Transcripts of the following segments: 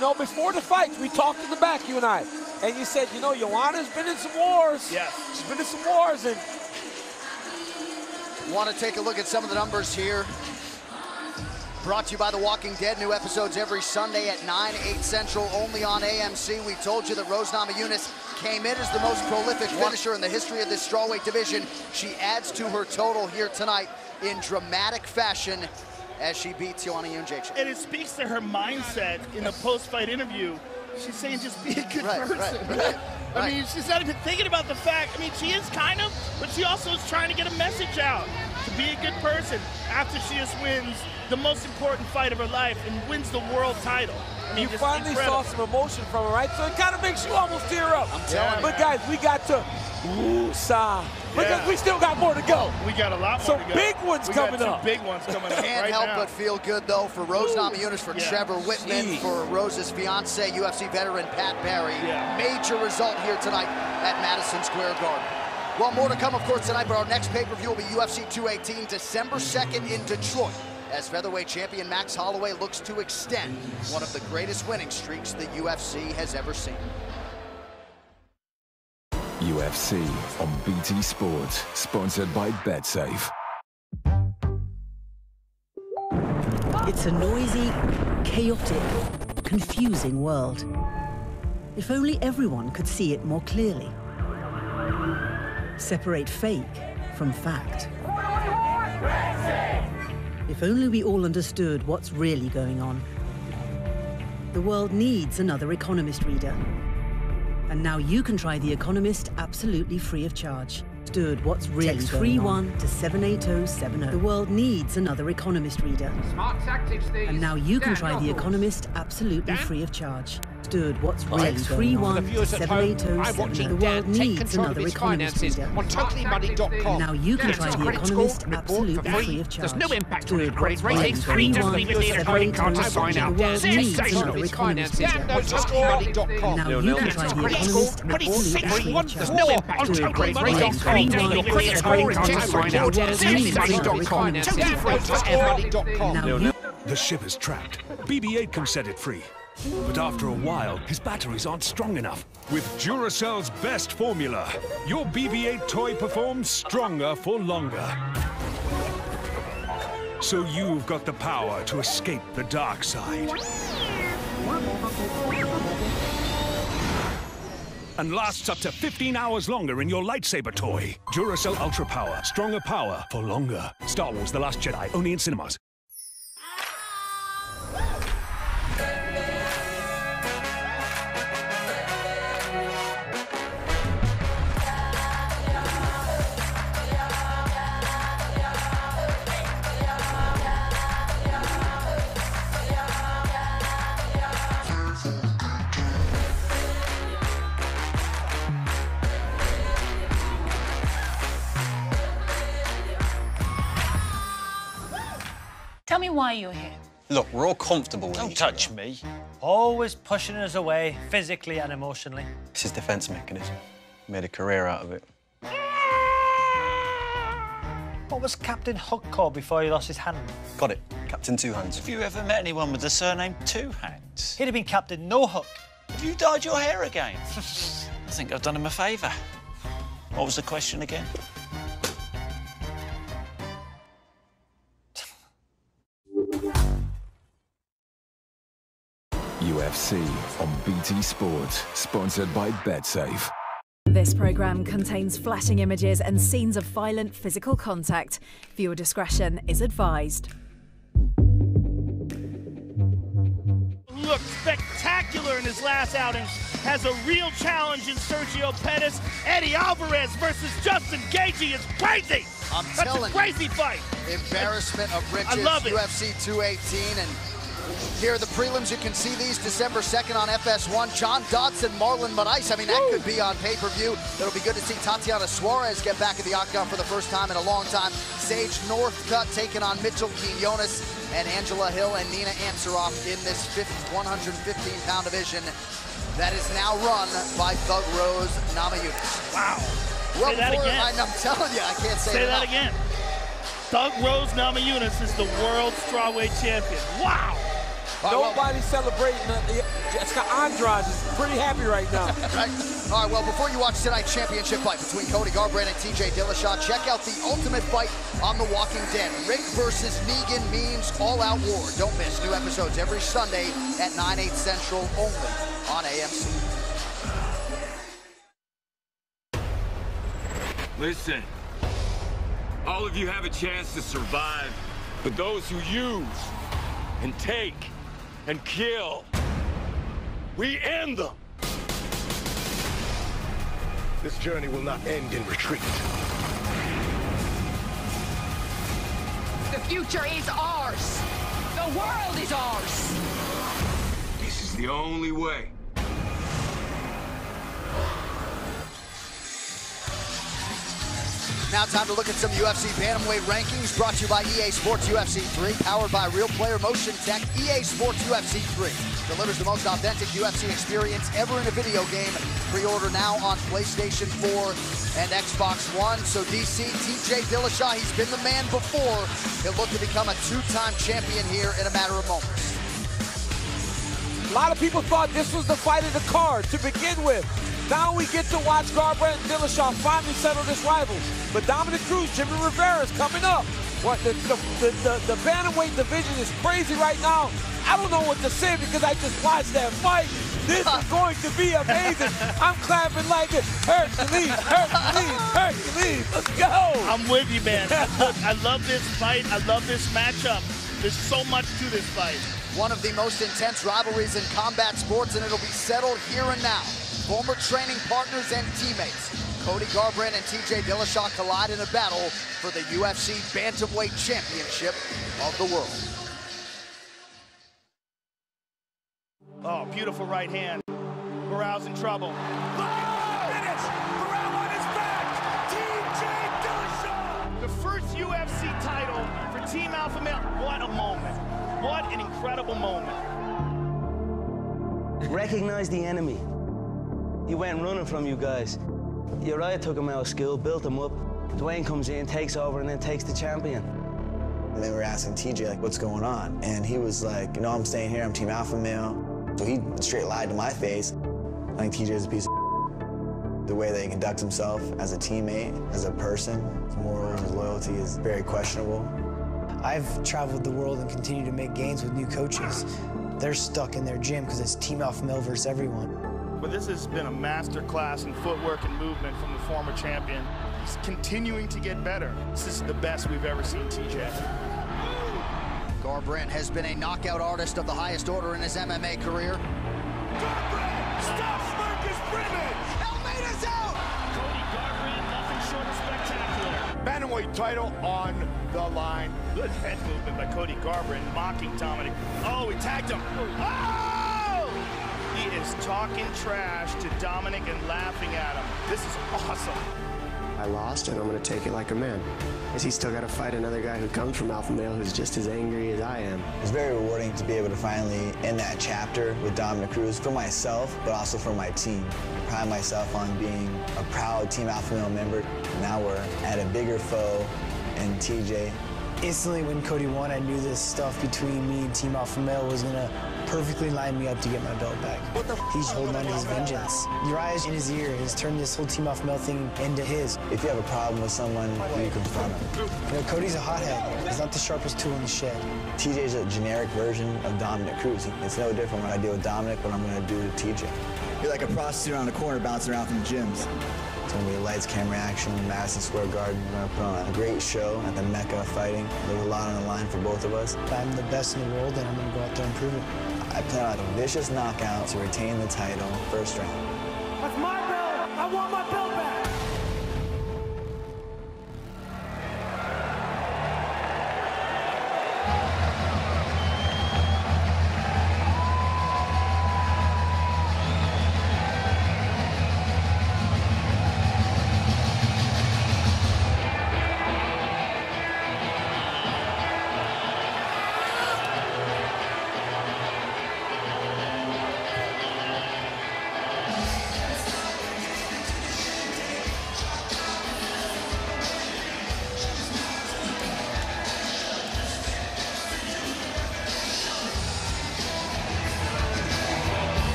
You know, before the fights, we talked in the back, you and I, and you said, you know, Joanna's been in some wars. Yes. She's been in some wars, and Want to take a look at some of the numbers here. Brought to you by The Walking Dead. New episodes every Sunday at 9, 8 Central, only on AMC. We told you that Rose Namajunas came in as the most prolific finisher in the history of this strawweight division. She adds to her total here tonight in dramatic fashion as she beats Joanna Jędrzejczyk. And it speaks to her mindset in the post-fight interview. She's saying just be a good person. Right. I mean, she's not even thinking about the fact. I mean, she is kind of, but she also is trying to get a message out to be a good person after she just wins the most important fight of her life and wins the world title. I mean, you finally saw some emotion from her, right? So it kind of makes you almost tear up. I'm telling you. But guys, we got to woosah, because we still got more to go. We got a lot more Some to go. big ones coming up. Big ones coming up. Can't right help now. but feel good, though, for Rose Namajunas, for Trevor Whitman, for Rose's fiance, UFC veteran Pat Barry. Major result here tonight at Madison Square Garden. Well, more to come, of course, tonight, but our next pay-per-view will be UFC 218, December 2nd in Detroit, as featherweight champion Max Holloway looks to extend one of the greatest winning streaks the UFC has ever seen. UFC on BT Sport, sponsored by BetSafe. It's a noisy, chaotic, confusing world. If only everyone could see it more clearly. Separate fake from fact. If only we all understood what's really going on. The world needs another Economist reader. And now you can try The Economist absolutely free of charge. Understood what's really Text going on. 31 to 78070. The world needs another Economist reader. Smart tactics, these. And now you can try The Economist absolutely free of charge. Understood what's really going on. 31 to 78070. The world needs another Economist reader. On totallymoney.com. And now you can try The Economist absolutely free of charge. There's no impact on your credit rating. 3 doesn't even need a credit card to sign up. The world needs another Economist reader. On totallymoney.com. Now you can try The Economist absolutely free of charge. There's no impact on totallymoney.com. Your credit score and just sign up. Totallymoney.com. The ship is trapped. BB-8 can set it free. But after a while, his batteries aren't strong enough. With Duracell's best formula, your BB-8 toy performs stronger for longer. So you've got the power to escape the dark side. And lasts up to 15 hours longer in your lightsaber toy. Duracell Ultra Power. Stronger power for longer. Star Wars: The Last Jedi. Only in cinemas. Tell me why you're here. Look, we're all comfortable with Don't each other. touch me. Always pushing us away, physically and emotionally. It's his defense mechanism. Made a career out of it. What was Captain Hook called before he lost his hand? Got it. Captain Two Hands. Have you ever met anyone with the surname Two Hands? He'd have been Captain No Hook. Have you dyed your hair again? I think I've done him a favour. What was the question again? UFC on BT Sport, sponsored by BetSafe. This programme contains flashing images and scenes of violent physical contact. Viewer discretion is advised. Looked spectacular in his last outing. Has a real challenge in Sergio Pettis. Eddie Alvarez versus Justin Gaethje is crazy. That's a crazy fight. Embarrassment of riches. I love it. UFC 218, and here are the prelims. You can see these December 2nd on FS1. John Dodson, Marlon Moraes. I mean, that could be on pay-per-view. It'll be good to see Tatiana Suarez get back at the octagon for the first time in a long time. Sage Northcutt taking on Mitchell Quinones, and Angela Hill and Nina Ansaroff in this 115-pound division that is now run by Thug Rose Namajunas. Wow. Well, say that again. I'm telling you, I can't say that again. Thug Rose Namajunas is the world strawweight champion. Wow. Nobody's celebrating. Jessica Andrade is pretty happy right now. Right? All right, well, before you watch tonight's championship fight between Cody Garbrandt and TJ Dillashaw, check out the ultimate fight on The Walking Dead. Rick versus Negan means all-out war. Don't miss new episodes every Sunday at 9/8 Central only on AMC. Listen, all of you have a chance to survive, but those who use and take and kill, we end them. This journey will not end in retreat. The future is ours. The world is ours. This is the only way. Now time to look at some UFC Bantamweight rankings brought to you by EA Sports UFC 3, powered by Real Player Motion Tech. EA Sports UFC 3 delivers the most authentic UFC experience ever in a video game. Pre-order now on PlayStation 4 and Xbox One. So DC, TJ Dillashaw, he's been the man before. He'll look to become a two-time champion here in a matter of moments. A lot of people thought this was the fight of the card to begin with. Now we get to watch Garbrandt and Dillashaw finally settle this rival. But Dominic Cruz, Jimmy Rivera is coming up. What the bantamweight division is crazy right now. I don't know what to say because I just watched that fight. This is going to be amazing. I'm clapping like this. Hercules, Hercules, Hercules. Let's go. I'm with you, man. I love this fight. I love this matchup. There's so much to this fight. One of the most intense rivalries in combat sports, and it'll be settled here and now. Former training partners and teammates, Cody Garbrandt and TJ Dillashaw collide in a battle for the UFC Bantamweight Championship of the world. Oh, beautiful right hand. Morale's in trouble. Look at finish. Morale on his back. TJ Dillashaw. The first UFC title for Team Alpha Male. What a moment. What an incredible moment. Recognize the enemy. He went running from you guys. Uriah took him out of school, built him up. Dwayne comes in, takes over, and then takes the champion. And they were asking TJ, like, what's going on? And he was like, you know, I'm staying here, I'm Team Alpha Male. So he straight lied to my face. I think TJ is a piece of the way that he conducts himself as a teammate, as a person. His morals, his loyalty is very questionable. I've traveled the world and continue to make gains with new coaches. They're stuck in their gym because it's Team Alpha Male versus everyone. But this has been a master class in footwork and movement from the former champion. He's continuing to get better. This is the best we've ever seen TJ. Garbrandt has been a knockout artist of the highest order in his MMA career. Garbrandt, stop Marcus Brimage. Almeida's out! Cody Garbrandt, nothing short of spectacular. Bantamweight title on the line. Good head movement by Cody Garbrandt, mocking Dominic. Oh, he tagged him. Oh! He is talking trash to Dominic and laughing at him. This is awesome. I lost, and I'm going to take it like a man. Because he's still got to fight another guy who comes from Alpha Male who's just as angry as I am. It's very rewarding to be able to finally end that chapter with Dominic Cruz for myself, but also for my team. I pride myself on being a proud Team Alpha Male member. Now we're at a bigger foe in TJ. Instantly when Cody won, I knew this stuff between me and Team Alpha Male was going to perfectly line me up to get my belt back. He's holding on to his vengeance. Uriah's in his ear has turned this whole Team Alpha Male thing into his. If you have a problem with someone, you confront them. You know, Cody's a hothead. He's not the sharpest tool in the shed. TJ's a generic version of Dominic Cruz. It's no different when I deal with Dominic what I'm going to do to TJ. You're like a prostitute on the corner bouncing around from the gyms. It's going to be lights, camera, action, Madison Square Garden. We're going to put on a great show at the Mecca of fighting. There's a lot on the line for both of us. I'm the best in the world, and I'm going to go out there and prove it. I plan on a vicious knockout to retain the title first round. That's my belt. I want my belt back.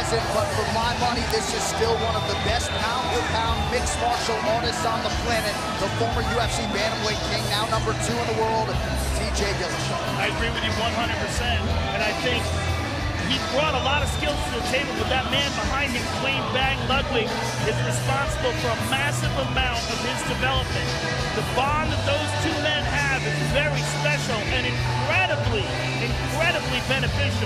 isn't, but for my money, this is still one of the best pound-for-pound mixed martial artists on the planet. The former UFC bantamweight king, now #2 in the world, TJ Dillashaw. I agree with you 100%, and I think he brought a lot of skills to the table, but that man behind him, Wayne Bang Ludwig, is responsible for a massive amount of his development. The bond that those two men have is very special and incredibly beneficial.